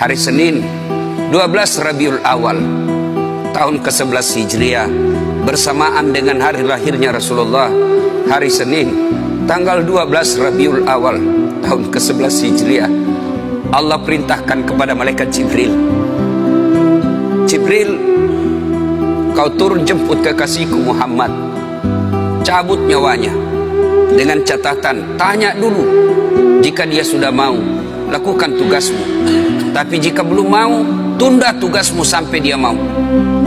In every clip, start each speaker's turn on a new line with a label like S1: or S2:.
S1: hari Senin 12 Rabiul Awal tahun ke-11 Hijriah, bersamaan dengan hari lahirnya Rasulullah, hari Senin tanggal 12 Rabiul Awal tahun ke-11 Hijriah, Allah perintahkan kepada malaikat Jibril, Jibril, kau turun jemput kekasihku Muhammad, cabut nyawanya, dengan catatan tanya dulu, jika dia sudah mau lakukan tugasmu, tapi jika belum mau tunda tugasmu sampai dia mau.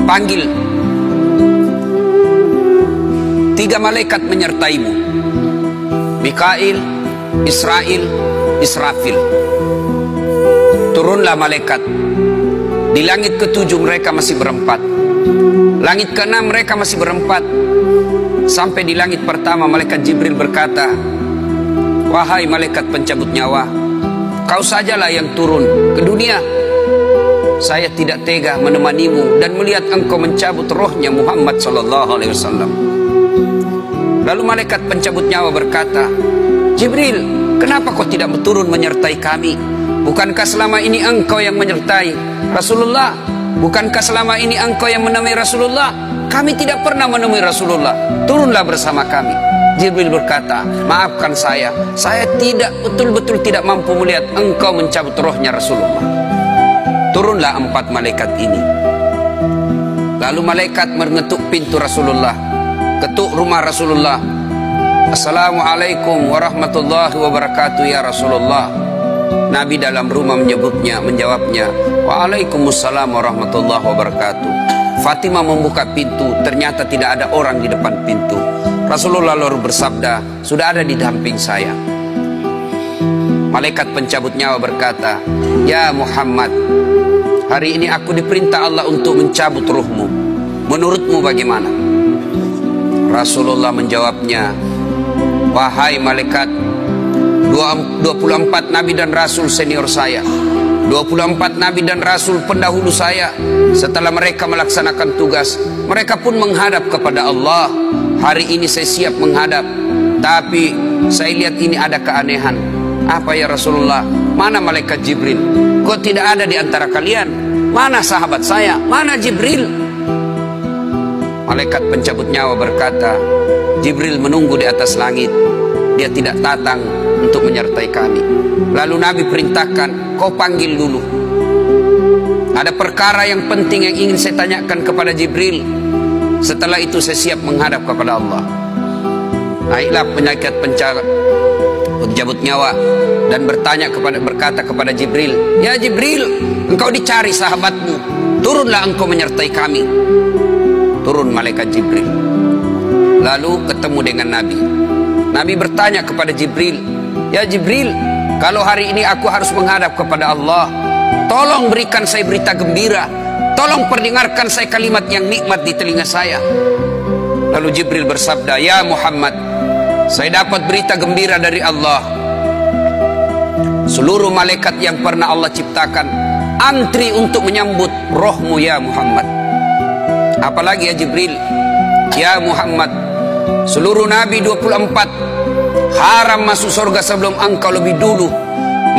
S1: Panggil 3 malaikat menyertaimu, Mikail, Israel, Israfil. Turunlah malaikat. Di langit ke-7 mereka masih berempat, langit ke-6 mereka masih berempat. Sampai di langit pertama malaikat Jibril berkata, wahai malaikat pencabut nyawa, kau sajalah yang turun ke dunia. Saya tidak tega menemanimu dan melihat engkau mencabut rohnya Muhammad SAW. Lalu malaikat pencabut nyawa berkata, Jibril, kenapa kau tidak turun menyertai kami? Bukankah selama ini engkau yang menyertai Rasulullah? Bukankah selama ini engkau yang menemui Rasulullah? Kami tidak pernah menemui Rasulullah. Turunlah bersama kami. Jibril berkata, maafkan saya tidak betul-betul tidak mampu melihat engkau mencabut rohnya Rasulullah. Turunlah 4 malaikat ini. Lalu malaikat mengetuk pintu Rasulullah, ketuk rumah Rasulullah. Assalamualaikum warahmatullahi wabarakatuh ya Rasulullah. Nabi dalam rumah menjawabnya, waalaikumsalam warahmatullahi wabarakatuh. Fatimah membuka pintu, ternyata tidak ada orang di depan pintu. Rasulullah lalu bersabda, sudah ada di samping saya. Malaikat pencabut nyawa berkata, ya Muhammad, hari ini aku diperintah Allah untuk mencabut ruhmu. Menurutmu bagaimana? Rasulullah menjawabnya, wahai malaikat, 24 nabi dan rasul senior saya, 24 nabi dan rasul pendahulu saya, setelah mereka melaksanakan tugas, mereka pun menghadap kepada Allah. Hari ini saya siap menghadap, tapi saya lihat ini ada keanehan. Apa ya Rasulullah? Mana malaikat Jibril? Kok tidak ada di antara kalian? Mana sahabat saya? Mana Jibril? Malaikat pencabut nyawa berkata, Jibril menunggu di atas langit, dia tidak datang untuk menyertai kami. Lalu Nabi perintahkan, kau panggil dulu, ada perkara yang penting yang ingin saya tanyakan kepada Jibril. Setelah itu saya siap menghadap kepada Allah. Naiklah malaikat pencabut nyawa dan berkata kepada Jibril, ya Jibril, engkau dicari sahabatmu, turunlah engkau menyertai kami. Turun malaikat Jibril, lalu ketemu dengan Nabi. Nabi bertanya kepada Jibril, ya Jibril, kalau hari ini aku harus menghadap kepada Allah, tolong berikan saya berita gembira, tolong perdengarkan saya kalimat yang nikmat di telinga saya. Lalu Jibril bersabda, ya Muhammad, saya dapat berita gembira dari Allah. Seluruh malaikat yang pernah Allah ciptakan antri untuk menyambut rohmu ya Muhammad. Apalagi ya Jibril, ya Muhammad, seluruh nabi 24 haram masuk surga sebelum engkau lebih dulu.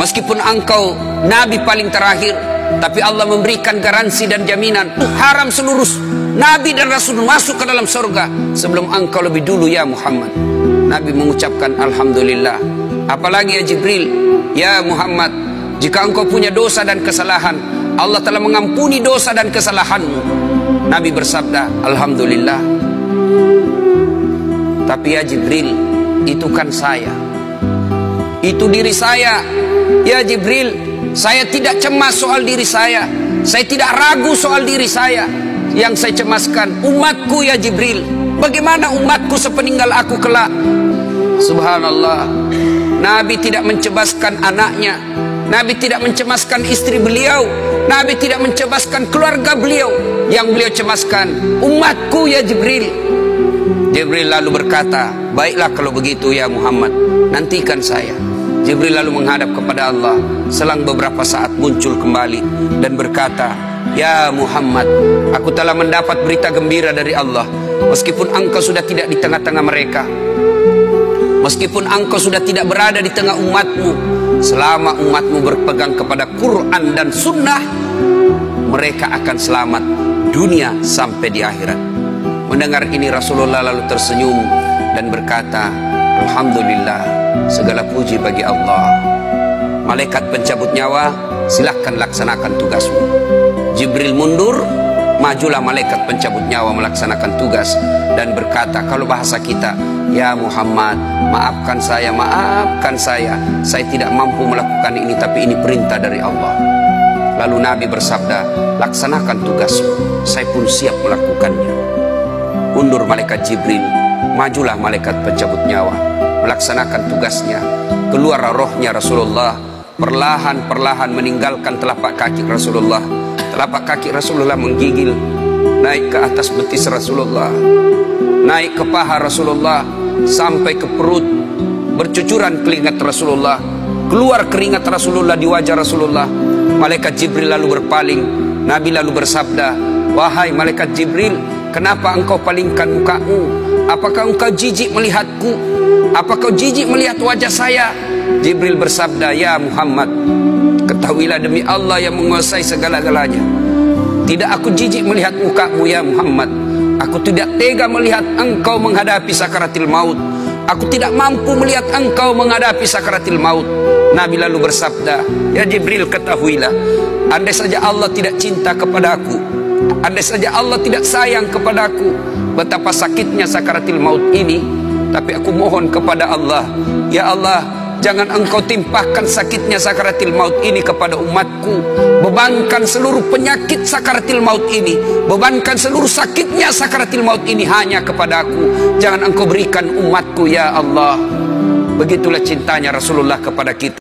S1: Meskipun engkau nabi paling terakhir, tapi Allah memberikan garansi dan jaminan, haram seluruh nabi dan rasul masuk ke dalam surga sebelum engkau lebih dulu ya Muhammad. Nabi mengucapkan alhamdulillah. Apalagi ya Jibril, ya Muhammad, jika engkau punya dosa dan kesalahan, Allah telah mengampuni dosa dan kesalahanmu. Nabi bersabda, alhamdulillah. Tapi ya Jibril, itu kan saya, itu diri saya. Ya Jibril, saya tidak cemas soal diri saya tidak ragu soal diri saya. Yang saya cemaskan umatku ya Jibril. Bagaimana umatku sepeninggal aku kelak? Subhanallah, Nabi tidak mencemaskan anaknya, Nabi tidak mencemaskan istri beliau, Nabi tidak mencemaskan keluarga beliau. Yang beliau cemaskan umatku ya Jibril. Jibril lalu berkata, baiklah kalau begitu ya Muhammad, nantikan saya. Jibril lalu menghadap kepada Allah. Selang beberapa saat muncul kembali dan berkata, ya Muhammad, aku telah mendapat berita gembira dari Allah, meskipun engkau sudah tidak di tengah-tengah mereka. Meskipun engkau sudah tidak berada di tengah umatmu, selama umatmu berpegang kepada Quran dan Sunnah, mereka akan selamat dunia sampai di akhirat. Mendengar ini Rasulullah lalu tersenyum dan berkata, Alhamdulillah, segala puji bagi Allah. Malaikat pencabut nyawa, silahkan laksanakan tugasmu. Jibril mundur, majulah malaikat pencabut nyawa melaksanakan tugas dan berkata, kalau bahasa kita, ya Muhammad, maafkan saya, saya tidak mampu melakukan ini, tapi ini perintah dari Allah. Lalu Nabi bersabda, laksanakan tugasmu, saya pun siap melakukannya. Mundur malaikat Jibril, majulah malaikat pencabut nyawa melaksanakan tugasnya. Keluar rohnya Rasulullah, perlahan-perlahan meninggalkan telapak kaki Rasulullah. Telapak kaki Rasulullah menggigil, naik ke atas betis Rasulullah, naik ke paha Rasulullah, sampai ke perut. Bercucuran keringat Rasulullah, keluar keringat Rasulullah di wajah Rasulullah. Malaikat Jibril lalu berpaling. Nabi lalu bersabda, wahai malaikat Jibril, kenapa engkau palingkan mukamu? Apakah engkau jijik melihatku? Apakah kau jijik melihat wajah saya? Jibril bersabda, ya Muhammad, ketahuilah demi Allah yang menguasai segala-galanya, tidak aku jijik melihat mukamu ya Muhammad. Aku tidak tega melihat engkau menghadapi sakaratil maut. Aku tidak mampu melihat engkau menghadapi sakaratil maut. Nabi lalu bersabda, ya Jibril, ketahuilah, andai saja Allah tidak cinta kepada aku, andai saja Allah tidak sayang kepada aku, betapa sakitnya sakaratil maut ini. Tapi aku mohon kepada Allah, ya Allah, jangan engkau timpahkan sakitnya sakaratil maut ini kepada umatku. Bebankan seluruh penyakit sakaratil maut ini, bebankan seluruh sakitnya sakaratil maut ini hanya kepada aku. Jangan engkau berikan umatku ya Allah. Begitulah cintanya Rasulullah kepada kita.